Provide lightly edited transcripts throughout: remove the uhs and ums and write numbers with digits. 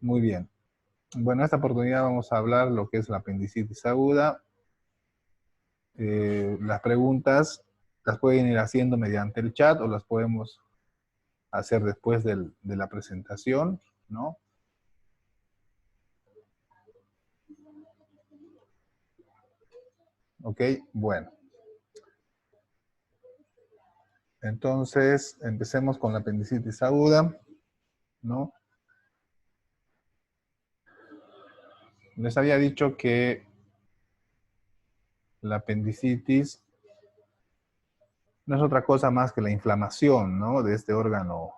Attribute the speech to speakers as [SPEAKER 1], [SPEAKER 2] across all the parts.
[SPEAKER 1] Muy bien. Bueno, en esta oportunidad vamos a hablar lo que es la apendicitis aguda. Las preguntas las pueden ir haciendo mediante el chat o las podemos hacer después de la presentación, ¿no? Ok, bueno. Entonces, empecemos con la apendicitis aguda, ¿no? Les había dicho que la apendicitis no es otra cosa más que la inflamación, ¿no? De este órgano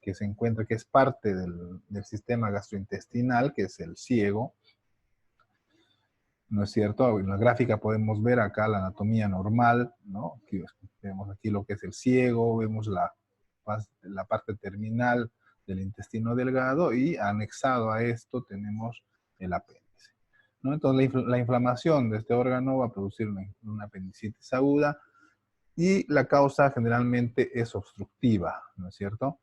[SPEAKER 1] que se encuentra, que es parte del sistema gastrointestinal, que es el ciego, ¿no es cierto? En la gráfica podemos ver acá la anatomía normal, ¿no? Aquí, vemos aquí lo que es el ciego, vemos la parte terminal del intestino delgado y anexado a esto tenemos el apéndice, ¿no? Entonces la inflamación de este órgano va a producir una apendicitis aguda y la causa generalmente es obstructiva, ¿no es cierto?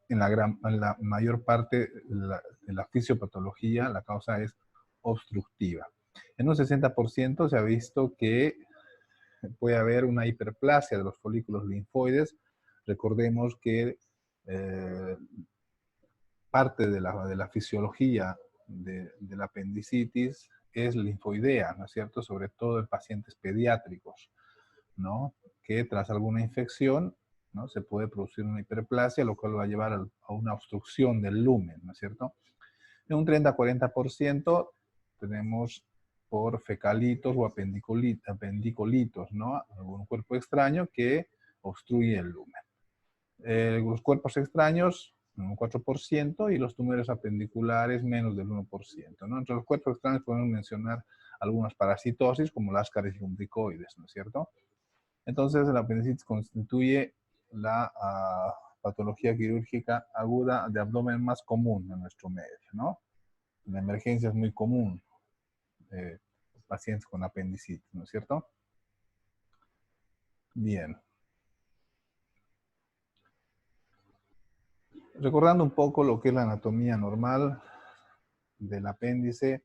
[SPEAKER 1] En la mayor parte de la fisiopatología la causa es obstructiva. En un 60% se ha visto que puede haber una hiperplasia de los folículos linfoides. Recordemos que parte de la fisiología de la apendicitis es linfoidea, ¿no es cierto? Sobre todo en pacientes pediátricos, ¿no? Que tras alguna infección, ¿no? Se puede producir una hiperplasia, lo cual va a llevar a una obstrucción del lumen, ¿no es cierto? En un 30-40% tenemos por fecalitos o apendicolitos, ¿no? Algún cuerpo extraño que obstruye el lumen. Los cuerpos extraños, un 4%, y los tumores apendiculares, menos del 1%, ¿no? Entre los cuerpos extraños podemos mencionar algunas parasitosis, como las ascaris lumbricoides, ¿no es cierto? Entonces, la apendicitis constituye la patología quirúrgica aguda de abdomen más común en nuestro medio, ¿no? La emergencia es muy común, pacientes con apendicitis, ¿no es cierto? Bien. Recordando un poco lo que es la anatomía normal del apéndice,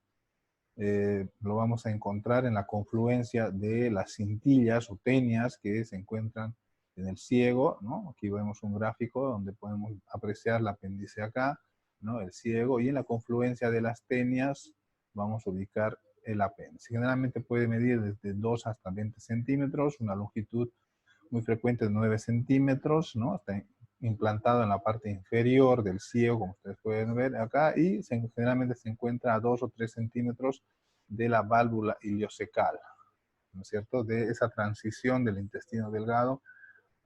[SPEAKER 1] lo vamos a encontrar en la confluencia de las cintillas o tenias que se encuentran en el ciego, ¿no? Aquí vemos un gráfico donde podemos apreciar el apéndice acá, ¿no? El ciego, y en la confluencia de las tenias vamos a ubicar el apéndice. Generalmente puede medir desde 2 hasta 20 centímetros, una longitud muy frecuente de 9 centímetros, ¿no? Está implantado en la parte inferior del ciego, como ustedes pueden ver acá, y generalmente se encuentra a 2 o 3 centímetros de la válvula iliocecal, ¿no es cierto? De esa transición del intestino delgado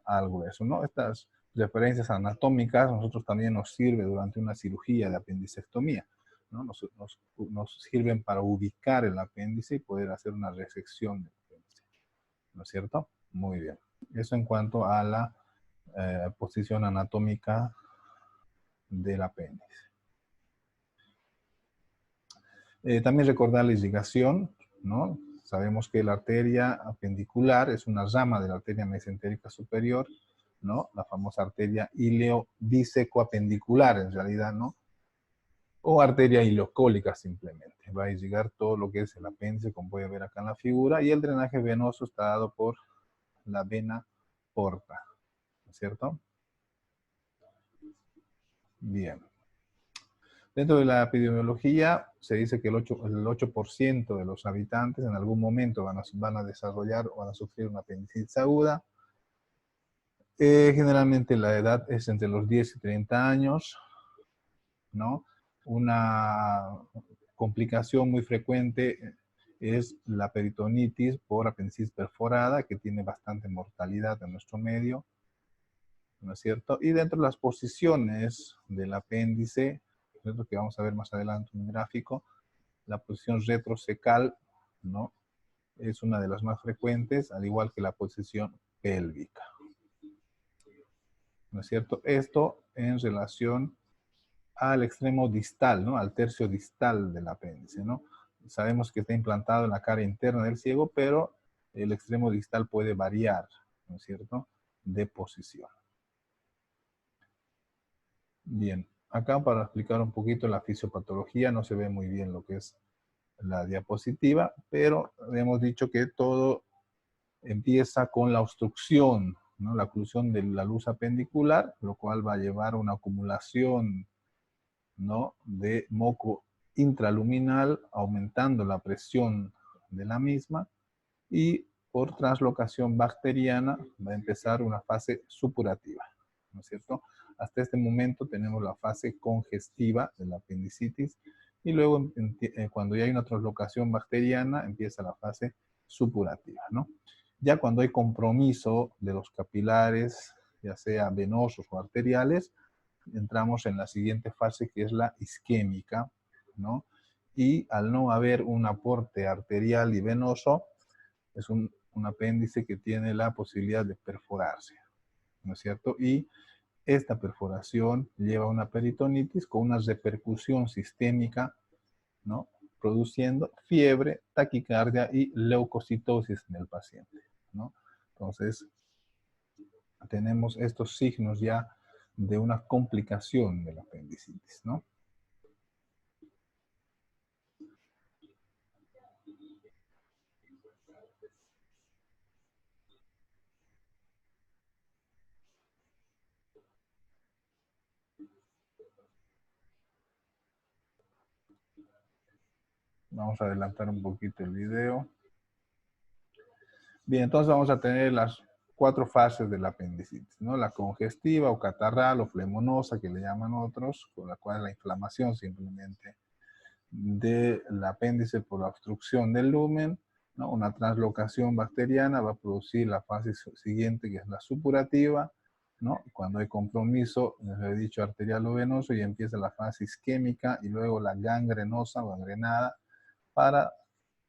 [SPEAKER 1] al grueso, ¿no? Estas referencias anatómicas a nosotros también nos sirve durante una cirugía de apendicectomía, ¿no? Nos sirven para ubicar el apéndice y poder hacer una resección del apéndice, ¿no es cierto? Muy bien. Eso en cuanto a la posición anatómica del apéndice. También recordar la irrigación, ¿no? Sabemos que la arteria apendicular es una rama de la arteria mesentérica superior, ¿no? La famosa arteria ileo-bisecoapendicular, en realidad, ¿no? O arteria ileocólica simplemente. Va a irrigar todo lo que es el apéndice, como puede ver acá en la figura, y el drenaje venoso está dado por la vena porta, ¿no es cierto? Bien. Dentro de la epidemiología se dice que el 8% de los habitantes en algún momento van a desarrollar o van a sufrir una apendicitis aguda. Generalmente la edad es entre los 10 y 30 años, ¿no? Una complicación muy frecuente es la peritonitis por apendicitis perforada, que tiene bastante mortalidad en nuestro medio, ¿no es cierto? Y dentro de las posiciones del apéndice, es lo que vamos a ver más adelante en un gráfico, la posición retrocecal, ¿no? Es una de las más frecuentes, al igual que la posición pélvica, ¿no es cierto? Esto en relación al extremo distal, ¿no? Al tercio distal del apéndice, ¿no? Sabemos que está implantado en la cara interna del ciego, pero el extremo distal puede variar, ¿no es cierto?, de posición. Bien, acá para explicar un poquito la fisiopatología, no se ve muy bien lo que es la diapositiva, pero hemos dicho que todo empieza con la obstrucción, ¿no? La oclusión de la luz apendicular, lo cual va a llevar a una acumulación, ¿no?, de moco intraluminal, aumentando la presión de la misma, y por translocación bacteriana va a empezar una fase supurativa, ¿no es cierto? Hasta este momento tenemos la fase congestiva de la apendicitis, y luego cuando ya hay una translocación bacteriana empieza la fase supurativa, ¿no? Ya cuando hay compromiso de los capilares, ya sea venosos o arteriales, entramos en la siguiente fase, que es la isquémica, ¿no? Y al no haber un aporte arterial y venoso, es un apéndice que tiene la posibilidad de perforarse, ¿no es cierto? Y esta perforación lleva a una peritonitis con una repercusión sistémica, ¿no?, produciendo fiebre, taquicardia y leucocitosis en el paciente, ¿no? Entonces, tenemos estos signos ya de una complicación de la apendicitis, ¿no? Vamos a adelantar un poquito el video. Bien, entonces vamos a tener las 4 fases de la apendicitis, ¿no? La congestiva o catarral o flemonosa, que le llaman otros, con la cual la inflamación simplemente del apéndice por la obstrucción del lumen, ¿no? Una translocación bacteriana va a producir la fase siguiente, que es la supurativa, ¿no? Cuando hay compromiso, les he dicho, arterial o venoso, y empieza la fase isquémica y luego la gangrenosa o gangrenada, para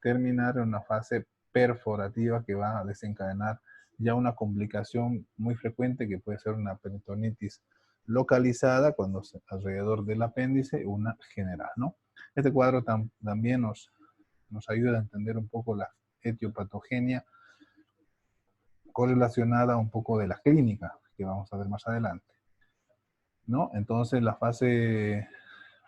[SPEAKER 1] terminar en una fase perforativa que va a desencadenar ya una complicación muy frecuente, que puede ser una peritonitis localizada cuando alrededor del apéndice, una general, ¿no? Este cuadro también nos ayuda a entender un poco la etiopatogenia correlacionada un poco de la clínica, que vamos a ver más adelante, ¿no? Entonces, la fase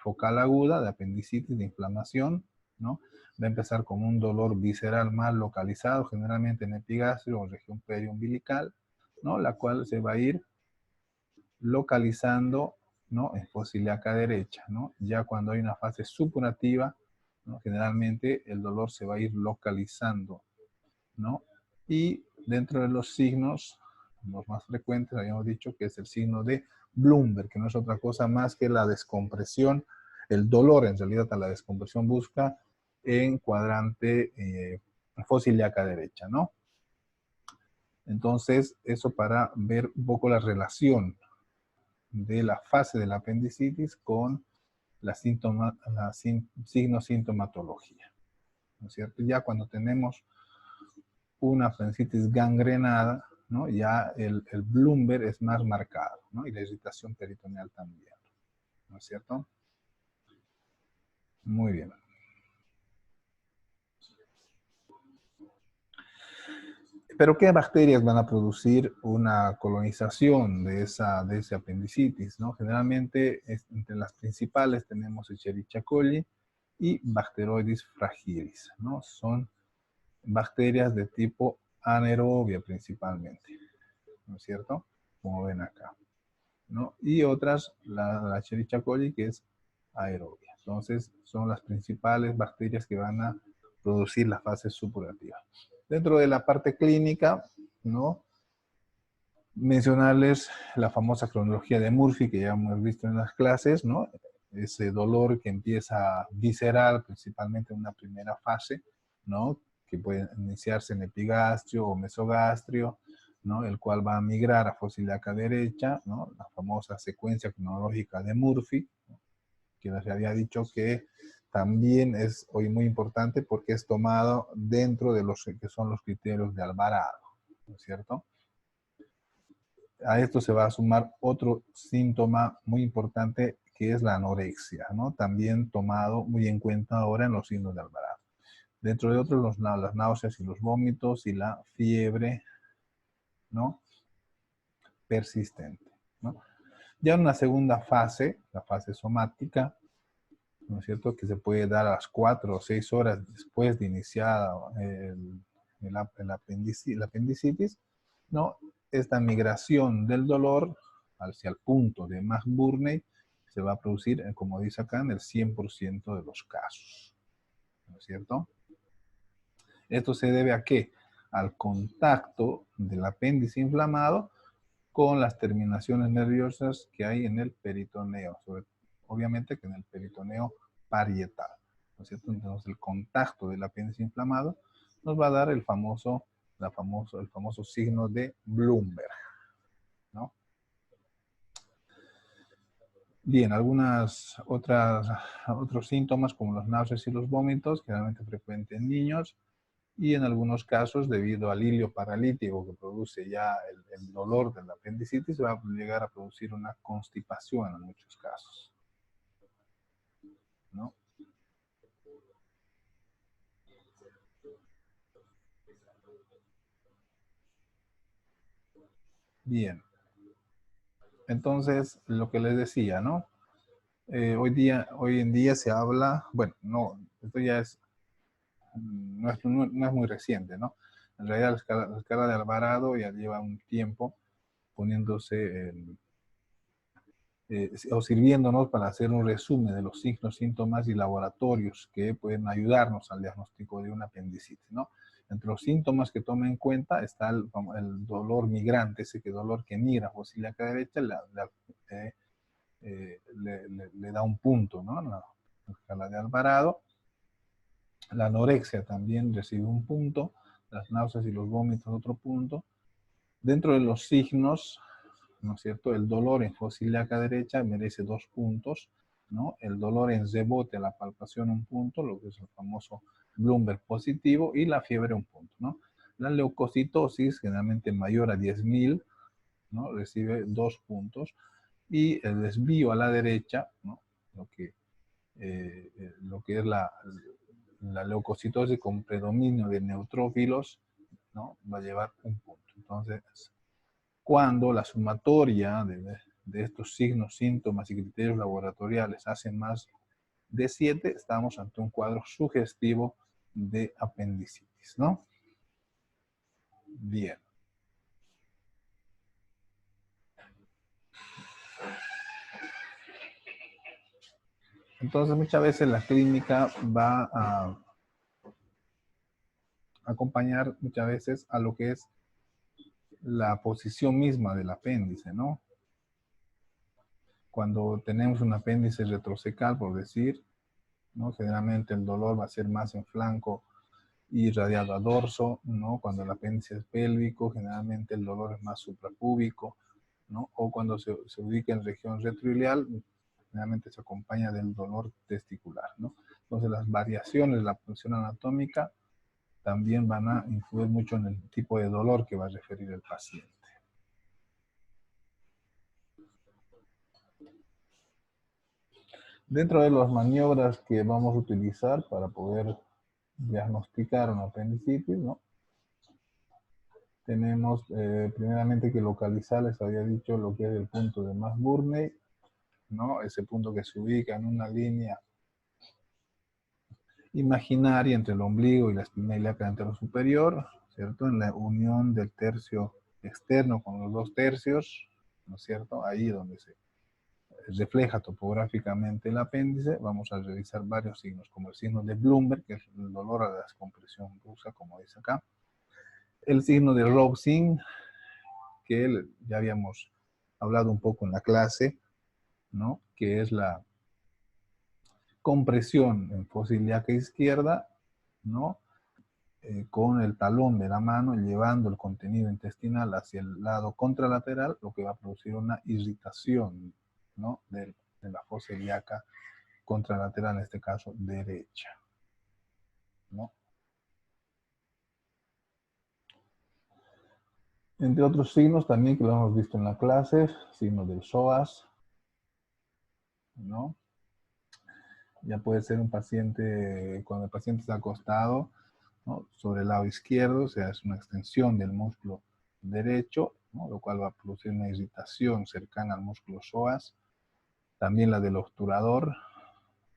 [SPEAKER 1] focal aguda de apendicitis, de inflamación, ¿no?, va a empezar con un dolor visceral mal localizado, generalmente en epigastrio o región periumbilical, ¿no?, la cual se va a ir localizando, ¿no?, en fosiliaca derecha, ¿no? Ya cuando hay una fase supurativa, ¿no?, generalmente el dolor se va a ir localizando, ¿no? Y dentro de los signos, los más frecuentes, habíamos dicho que es el signo de Bloomberg, que no es otra cosa más que la descompresión, el dolor en realidad a la descompresión busca en cuadrante fosiliaca derecha, ¿no? Entonces, eso para ver un poco la relación de la fase de la apendicitis con la signo-sintomatología, ¿no es cierto? Ya cuando tenemos una apendicitis gangrenada, ¿no?, ya el Bloomberg es más marcado, ¿no?, y la irritación peritoneal también, ¿no es cierto? Muy bien. Pero ¿qué bacterias van a producir una colonización de ese apendicitis, ¿no? Generalmente, entre las principales tenemos Escherichia coli y Bacteroides fragilis, ¿no? Son bacterias de tipo anaerobia principalmente, ¿no es cierto? Como ven acá, ¿no? Y otras, la Escherichia coli, que es aerobia. Entonces, son las principales bacterias que van a producir la fase supurativa. Dentro de la parte clínica, ¿no?, mencionarles la famosa cronología de Murphy, que ya hemos visto en las clases, ¿no? Ese dolor que empieza visceral, principalmente en una primera fase, ¿no?, que puede iniciarse en epigastrio o mesogastrio, ¿no?, el cual va a migrar a fosiliaca derecha, ¿no?, la famosa secuencia cronológica de Murphy, ¿no?, que les había dicho que también es hoy muy importante porque es tomado dentro de los que son los criterios de Alvarado, ¿no es cierto? A esto se va a sumar otro síntoma muy importante, que es la anorexia, ¿no?, también tomado muy en cuenta ahora en los signos de Alvarado. Dentro de otros, las náuseas y los vómitos y la fiebre, ¿no?, persistente, ¿no? Ya en una segunda fase, la fase somática, ¿no es cierto?, que se puede dar a las 4 o 6 horas después de iniciar el apendicitis, ¿no? Esta migración del dolor hacia el punto de McBurney se va a producir, como dice acá, en el 100% de los casos, ¿no es cierto? Esto se debe a qué? Al contacto del apéndice inflamado con las terminaciones nerviosas que hay en el peritoneo, obviamente que en el peritoneo parietal, ¿no es cierto? Entonces el contacto del apéndice inflamado nos va a dar el famoso signo de Bloomberg, ¿no? Bien, otros síntomas como los náuseas y los vómitos, generalmente frecuentes en niños, y en algunos casos, debido al hilio paralítico que produce ya el dolor del apendicitis, va a llegar a producir una constipación en muchos casos, ¿no? Bien, entonces, lo que les decía, ¿no? Hoy en día se habla, bueno, no, esto ya no es muy reciente, ¿no? En realidad la escala de Alvarado ya lleva un tiempo poniéndose o sirviéndonos para hacer un resumen de los signos, síntomas y laboratorios que pueden ayudarnos al diagnóstico de una apendicitis, ¿no? Entre los síntomas que toma en cuenta está el dolor migrante, ese dolor que migra hacia la derecha, le da un punto, ¿no? La escala de Alvarado. La anorexia también recibe un punto, las náuseas y los vómitos otro punto. Dentro de los signos, ¿no es cierto? El dolor en fosa ilíaca derecha merece 2 puntos, ¿no? El dolor en rebote a la palpación un punto, lo que es el famoso Bloomberg positivo, y la fiebre un punto, ¿no? La leucocitosis, generalmente mayor a 10.000, ¿no? Recibe 2 puntos, y el desvío a la derecha, ¿no? Lo que es la leucocitosis con predominio de neutrófilos, ¿no? Va a llevar un punto. Entonces, cuando la sumatoria de estos signos, síntomas y criterios laboratoriales hacen más de 7, estamos ante un cuadro sugestivo de apendicitis, ¿no? Bien. Entonces, muchas veces la clínica va a acompañar muchas veces a lo que es la posición misma del apéndice, ¿no? Cuando tenemos un apéndice retrocecal, por decir, ¿no? Generalmente el dolor va a ser más en flanco y radiado a dorso, ¿no? Cuando el apéndice es pélvico, generalmente el dolor es más suprapúbico, ¿no? O cuando se ubica en región retroileal, generalmente se acompaña del dolor testicular, ¿no? Entonces las variaciones de la función anatómica también van a influir mucho en el tipo de dolor que va a referir el paciente. Dentro de las maniobras que vamos a utilizar para poder diagnosticar una apendicitis, ¿no? Tenemos primeramente que localizar, les había dicho, lo que es el punto de McBurney, ¿no? Ese punto que se ubica en una línea imaginaria entre el ombligo y la espina ilíaca anterosuperior, ¿cierto? En la unión del tercio externo con los 2 tercios, ¿no es cierto? Ahí donde se refleja topográficamente el apéndice, vamos a revisar varios signos, como el signo de Bloomberg, que es el dolor a la descompresión brusca, como dice acá. El signo de Robson, que ya habíamos hablado un poco en la clase, ¿no? Que es la compresión en fosa ilíaca izquierda, ¿no? Con el talón de la mano llevando el contenido intestinal hacia el lado contralateral, lo que va a producir una irritación, ¿no? de la fosa ilíaca contralateral, en este caso derecha, ¿no? Entre otros signos también que lo hemos visto en la clase, signos del psoas, ¿no? Ya puede ser un paciente, cuando el paciente está acostado, ¿no? Sobre el lado izquierdo, o sea, es una extensión del músculo derecho, ¿no? Lo cual va a producir una irritación cercana al músculo psoas. También la del obturador,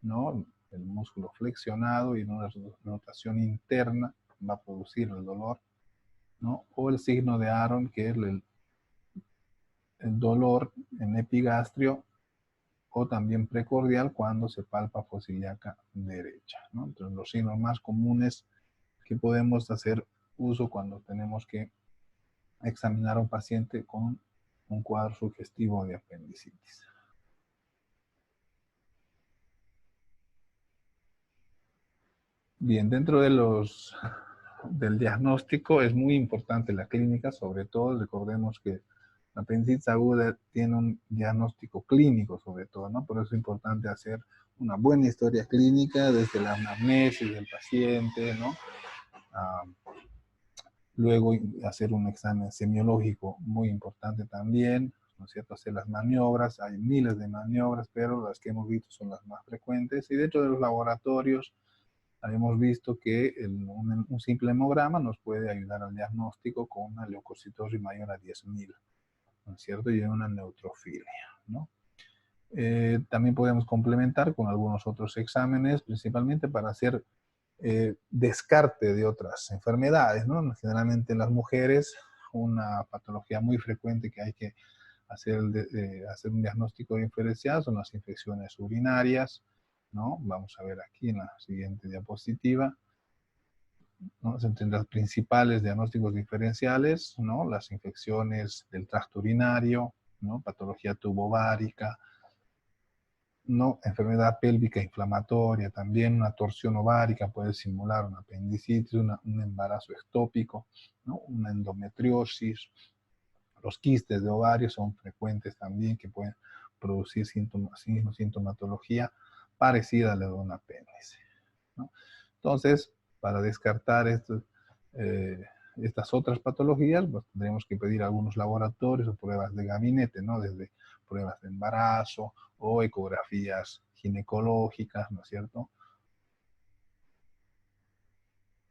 [SPEAKER 1] ¿no? El músculo flexionado y una rotación interna va a producir el dolor, ¿no? O el signo de Aaron, que es el dolor en epigastrio o también precordial cuando se palpa fosa ilíaca derecha, ¿no? Entonces, los signos más comunes que podemos hacer uso cuando tenemos que examinar a un paciente con un cuadro sugestivo de apendicitis. Bien, dentro del diagnóstico es muy importante la clínica, sobre todo recordemos que la apendicitis aguda tiene un diagnóstico clínico sobre todo, ¿no? Por eso es importante hacer una buena historia clínica desde la anamnesis del paciente, ¿no? Luego hacer un examen semiológico muy importante también, ¿no es cierto? Hacer las maniobras, hay miles de maniobras, pero las que hemos visto son las más frecuentes. Y dentro de los laboratorios, hemos visto que un simple hemograma nos puede ayudar al diagnóstico con una leucocitosis mayor a 10.000, ¿no es cierto? Y una neutrofilia, ¿no? También podemos complementar con algunos otros exámenes, principalmente para hacer descarte de otras enfermedades, ¿no? Generalmente en las mujeres, una patología muy frecuente que hay que hacer un diagnóstico diferencial son las infecciones urinarias, ¿no? Vamos a ver aquí en la siguiente diapositiva, ¿no? Entre las principales diagnósticos diferenciales, ¿no? Las infecciones del tracto urinario, ¿no? Patología tubovárica, ¿no? Enfermedad pélvica inflamatoria, también una torsión ovárica puede simular una apendicitis, un embarazo ectópico, ¿no? Una endometriosis. Los quistes de ovario son frecuentes también que pueden producir sintomatología parecida a la de un apéndice, ¿no? Entonces, para descartar estas otras patologías, pues tendremos que pedir algunos laboratorios o pruebas de gabinete, ¿no? Desde pruebas de embarazo o ecografías ginecológicas, ¿no es cierto?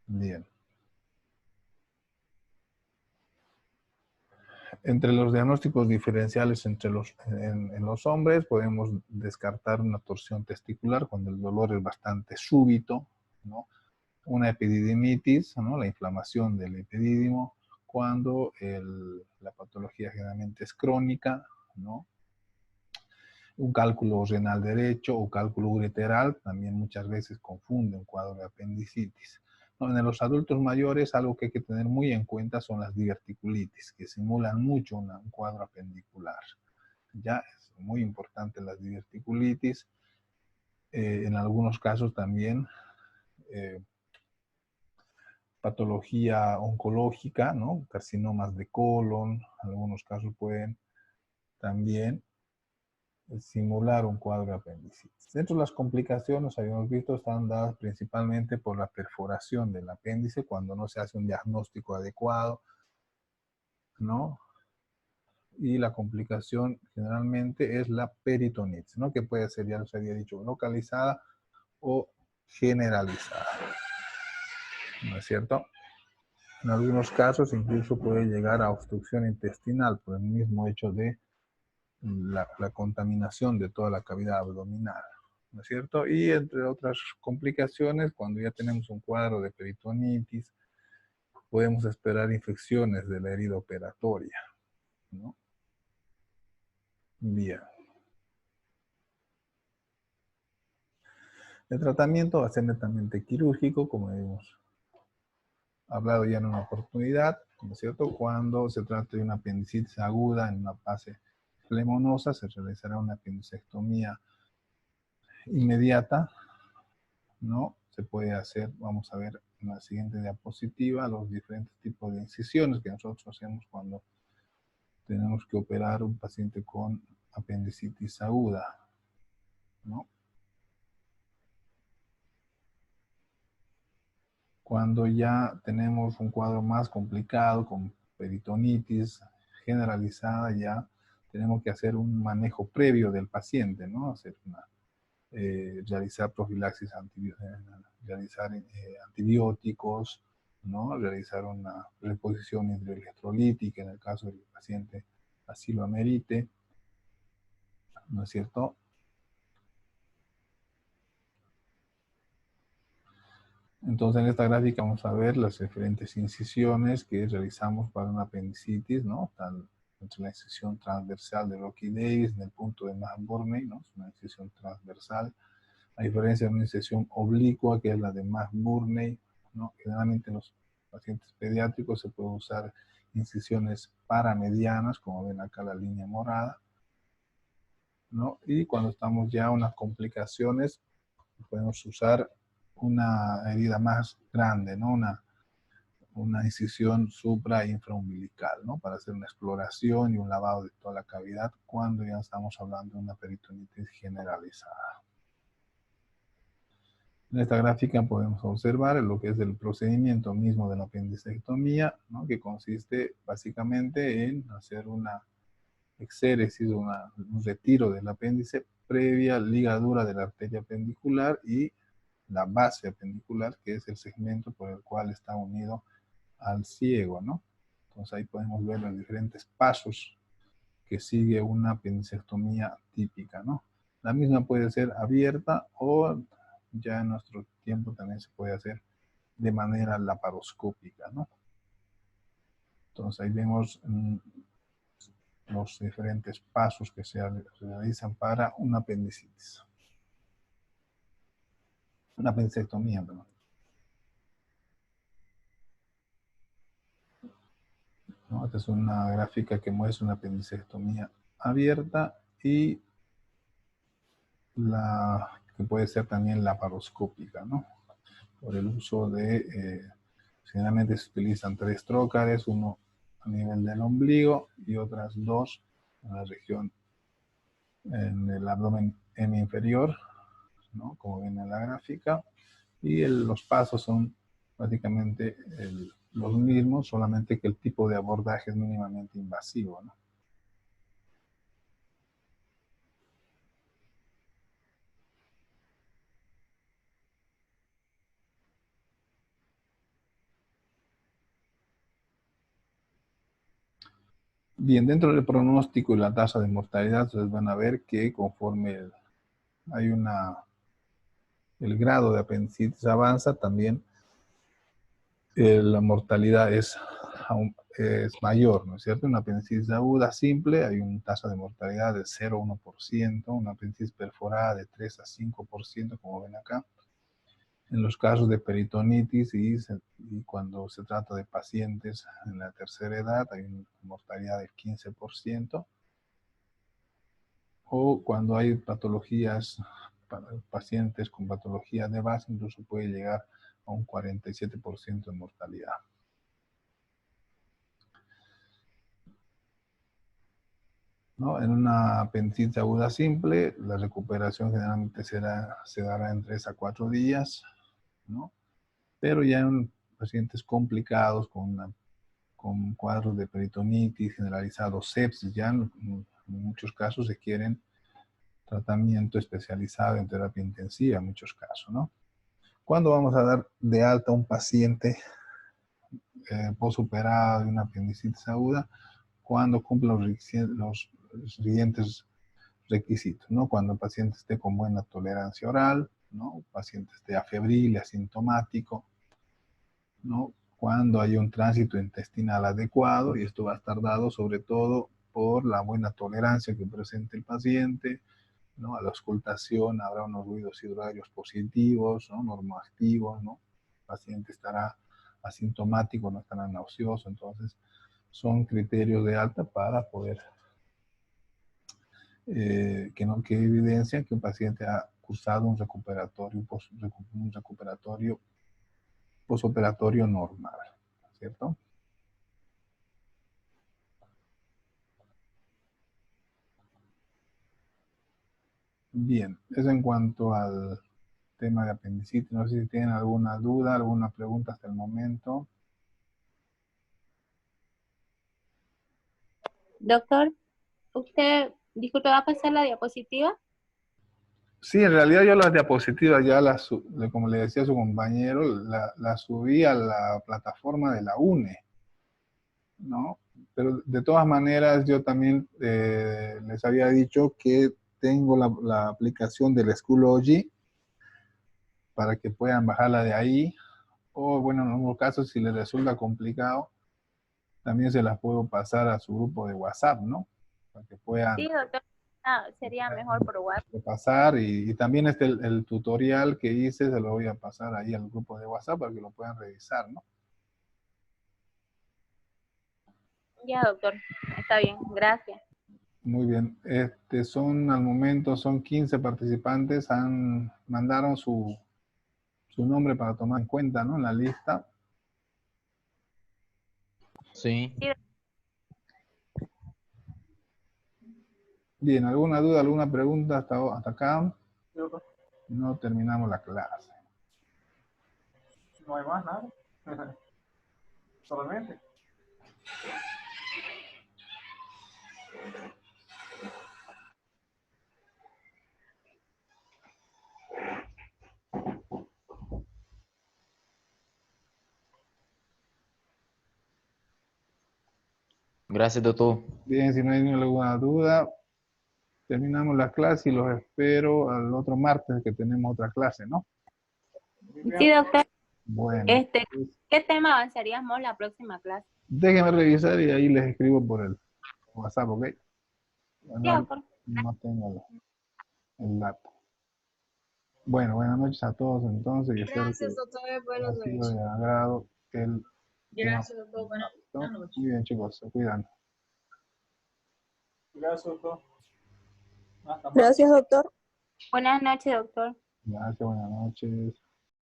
[SPEAKER 1] Bien. Entre los diagnósticos diferenciales en los hombres, podemos descartar una torsión testicular cuando el dolor es bastante súbito, ¿no? Una epididimitis, ¿no? La inflamación del epidídimo, cuando la patología generalmente es crónica, ¿no? Un cálculo renal derecho o cálculo ureteral también muchas veces confunde un cuadro de apendicitis. No, en los adultos mayores algo que hay que tener muy en cuenta son las diverticulitis, que simulan mucho un cuadro apendicular. Ya es muy importante las diverticulitis. En algunos casos también eh, patología oncológica, ¿no? Carcinomas de colon, en algunos casos pueden también simular un cuadro de apendicitis. Dentro de las complicaciones, habíamos visto, están dadas principalmente por la perforación del apéndice cuando no se hace un diagnóstico adecuado, ¿no? Y la complicación generalmente es la peritonitis, ¿no? Que puede ser, ya les había dicho, localizada o generalizada, ¿no es cierto? En algunos casos incluso puede llegar a obstrucción intestinal por el mismo hecho de la contaminación de toda la cavidad abdominal, ¿no es cierto? Y entre otras complicaciones, cuando ya tenemos un cuadro de peritonitis, podemos esperar infecciones de la herida operatoria, ¿no? Bien. El tratamiento va a ser netamente quirúrgico, como hemos hablado ya en una oportunidad, ¿no es cierto? Cuando se trata de una apendicitis aguda en una fase flemonosa, se realizará una apendicectomía inmediata, ¿no? Se puede hacer, vamos a ver en la siguiente diapositiva, los diferentes tipos de incisiones que nosotros hacemos cuando tenemos que operar un paciente con apendicitis aguda, ¿no? Cuando ya tenemos un cuadro más complicado, con peritonitis generalizada, ya tenemos que hacer un manejo previo del paciente, ¿no? Realizar profilaxis, realizar antibióticos, ¿no? Realizar una reposición hidroelectrolítica en el caso del paciente así lo amerite, ¿no es cierto? Entonces, en esta gráfica vamos a ver las diferentes incisiones que realizamos para una apendicitis, ¿no? Entre la incisión transversal de Rocky Davis en el punto de Math-Burney, ¿no? Es una incisión transversal. A diferencia de una incisión oblicua, que es la de Math-Burney, ¿no? Generalmente en los pacientes pediátricos se puede usar incisiones paramedianas, como ven acá la línea morada, ¿no? Y cuando estamos ya en unas complicaciones, podemos usar una herida más grande, ¿no? Una incisión supra e infraumbilical, ¿no? Para hacer una exploración y un lavado de toda la cavidad cuando ya estamos hablando de una peritonitis generalizada. En esta gráfica podemos observar lo que es el procedimiento mismo de la apendicectomía, ¿no? Que consiste básicamente en hacer una exéresis, un retiro del apéndice previa ligadura de la arteria apendicular y la base apendicular, que es el segmento por el cual está unido al ciego, ¿no? Entonces ahí podemos ver los diferentes pasos que sigue una apendicectomía típica, ¿no? La misma puede ser abierta o ya en nuestro tiempo también se puede hacer de manera laparoscópica, ¿no? Entonces ahí vemos los diferentes pasos que se realizan para una apendicitis. Una apendicectomía, perdón. ¿No? Esta es una gráfica que muestra una apendicectomía abierta y la que puede ser también laparoscópica, ¿no? Por el uso de, generalmente se utilizan 3 trócares, uno a nivel del ombligo y otras 2 en la región, en el abdomen hemi-inferior, ¿no? Como ven en la gráfica, y los pasos son prácticamente los mismos, solamente que el tipo de abordaje es mínimamente invasivo, ¿no? Bien, dentro del pronóstico y la tasa de mortalidad, ustedes van a ver que conforme hay el grado de apendicitis avanza, también la mortalidad es mayor, ¿no es cierto? Una apendicitis aguda simple, hay una tasa de mortalidad de 0,1%, una apendicitis perforada de 3 a 5%, como ven acá. En los casos de peritonitis y cuando se trata de pacientes en la tercera edad, hay una mortalidad del 15%. O cuando hay patologías, para pacientes con patologías de base, incluso puede llegar a un 47% de mortalidad. ¿No? En una apendicitis aguda simple, la recuperación generalmente se dará en 3 a 4 días, ¿no? Pero ya en pacientes complicados con cuadros de peritonitis generalizado, sepsis, ya en muchos casos requieren tratamiento especializado en terapia intensiva, en muchos casos, ¿no? ¿Cuándo vamos a dar de alta a un paciente postoperado de una apendicitis aguda? Cuando cumple los siguientes requisitos, ¿no? Cuando el paciente esté con buena tolerancia oral, ¿no? El paciente esté afebril, asintomático, ¿no? Cuando hay un tránsito intestinal adecuado, y esto va a estar dado sobre todo por la buena tolerancia que presente el paciente, ¿no? A la auscultación habrá unos ruidos hidroaéreos positivos, ¿no? Normoactivos, ¿no? El paciente estará asintomático, no estará nauseoso, entonces son criterios de alta para poder, que evidencian que un paciente ha cursado un recuperatorio posoperatorio normal, ¿cierto? Bien, eso en cuanto al tema de apendicitis. No sé si tienen alguna duda, alguna pregunta hasta el momento.
[SPEAKER 2] Doctor, usted, disculpe, ¿va a pasar la diapositiva?
[SPEAKER 1] Sí, en realidad yo las diapositivas ya como le decía a su compañero, las subí a la plataforma de la UNE, ¿no? Pero de todas maneras yo también les había dicho que tengo la aplicación del Schoology para que puedan bajarla de ahí, o bueno, en algunos casos si les resulta complicado, también se las puedo pasar a su grupo de WhatsApp, ¿no? Para que puedan
[SPEAKER 2] Sí, doctor. Sería mejor por WhatsApp.
[SPEAKER 1] pasar y también el tutorial que hice se lo voy a pasar ahí al grupo de WhatsApp para que lo puedan revisar, ¿no?
[SPEAKER 2] Ya, doctor. Está bien. Gracias.
[SPEAKER 1] Muy bien. Al momento son 15 participantes, mandaron su nombre para tomar en cuenta, ¿no? En la lista.
[SPEAKER 3] Sí.
[SPEAKER 2] Sí,
[SPEAKER 1] Bien, ¿alguna duda, alguna pregunta hasta acá? No terminamos la clase.
[SPEAKER 4] No hay más nada. Solamente.
[SPEAKER 3] Gracias, doctor.
[SPEAKER 1] Bien, si no hay ninguna duda, terminamos la clase y los espero al otro martes que tenemos otra clase, ¿no?
[SPEAKER 2] sí, doctor.
[SPEAKER 1] Bueno, pues,
[SPEAKER 2] ¿Qué tema avanzaríamos la próxima clase?
[SPEAKER 1] déjenme revisar y ahí les escribo por el WhatsApp, ¿ok?
[SPEAKER 2] Sí,
[SPEAKER 1] No,
[SPEAKER 2] doctor.
[SPEAKER 1] no tengo el dato. Bueno, buenas noches a todos entonces y espero que
[SPEAKER 5] Gracias, doctor. Buenas
[SPEAKER 1] haya sido
[SPEAKER 5] noches.
[SPEAKER 1] de agrado el tema.
[SPEAKER 5] Gracias, doctor. Buenas noches.
[SPEAKER 1] Muy bien, chicos, se cuidan.
[SPEAKER 4] Gracias, doctor. Hasta más.
[SPEAKER 6] Gracias, doctor.
[SPEAKER 2] Buenas noches, doctor.
[SPEAKER 1] Gracias, buenas noches.